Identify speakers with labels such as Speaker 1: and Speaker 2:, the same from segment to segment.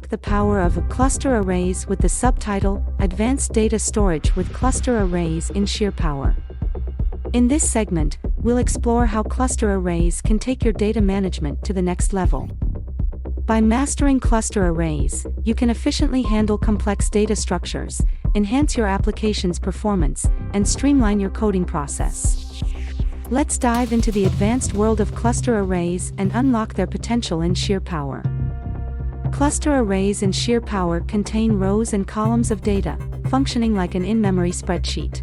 Speaker 1: unlock the power of cluster arrays with the subtitle, Advanced Data Storage with Cluster Arrays in Sheerpower. In this segment, we'll explore how cluster arrays can take your data management to the next level. By mastering cluster arrays, you can efficiently handle complex data structures, enhance your application's performance, and streamline your coding process. Let's dive into the advanced world of cluster arrays and unlock their potential in Sheerpower. Cluster arrays in Sheerpower contain rows and columns of data, functioning like an in-memory spreadsheet.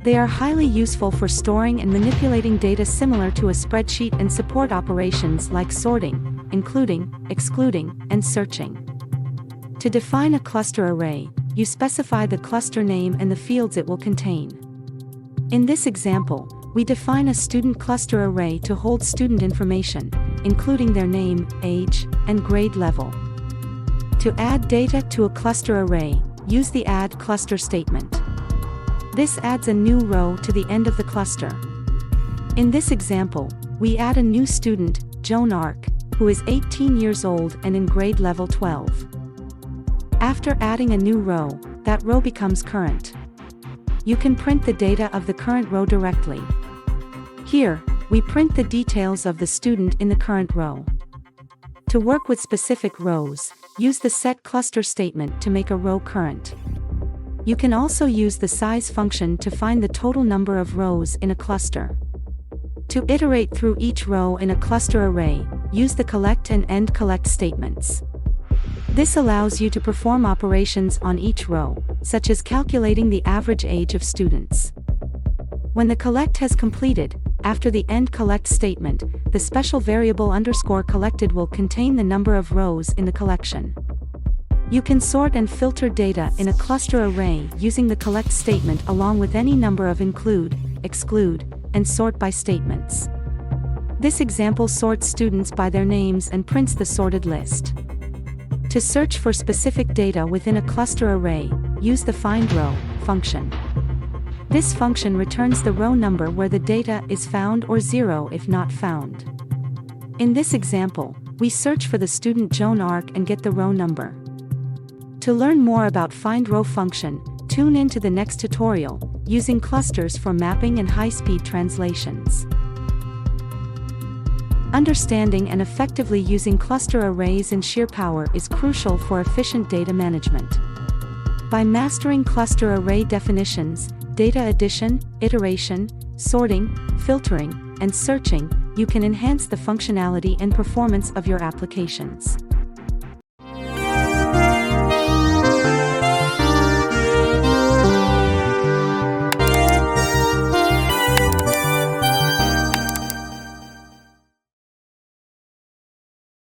Speaker 1: They are highly useful for storing and manipulating data similar to a spreadsheet and support operations like sorting, including, excluding, and searching. To define a cluster array, you specify the cluster name and the fields it will contain. In this example, we define a student cluster array to hold student information, including their name, age, and grade level. To add data to a cluster array, use the add cluster statement. This adds a new row to the end of the cluster. In this example, we add a new student, Joan Ark, who is 18 years old and in grade level 12. After adding a new row, that row becomes current. You can print the data of the current row directly. Here, we print the details of the student in the current row. To work with specific rows, use the set cluster statement to make a row current. You can also use the size function to find the total number of rows in a cluster. To iterate through each row in a cluster array, use the collect and end collect statements. This allows you to perform operations on each row, such as calculating the average age of students. When the collect has completed, after the end collect statement, the special variable _collected will contain the number of rows in the collection. You can sort and filter data in a cluster array using the collect statement along with any number of include, exclude, and sort by statements. This example sorts students by their names and prints the sorted list. To search for specific data within a cluster array, use the findRow function. This function returns the row number where the data is found or 0 if not found. In this example, we search for the student Joan Ark and get the row number. To learn more about findRow function, tune in to the next tutorial, using clusters for mapping and high-speed translations. Understanding and effectively using cluster arrays in Sheerpower is crucial for efficient data management. By mastering cluster array definitions, data addition, iteration, sorting, filtering, and searching, you can enhance the functionality and performance of your applications.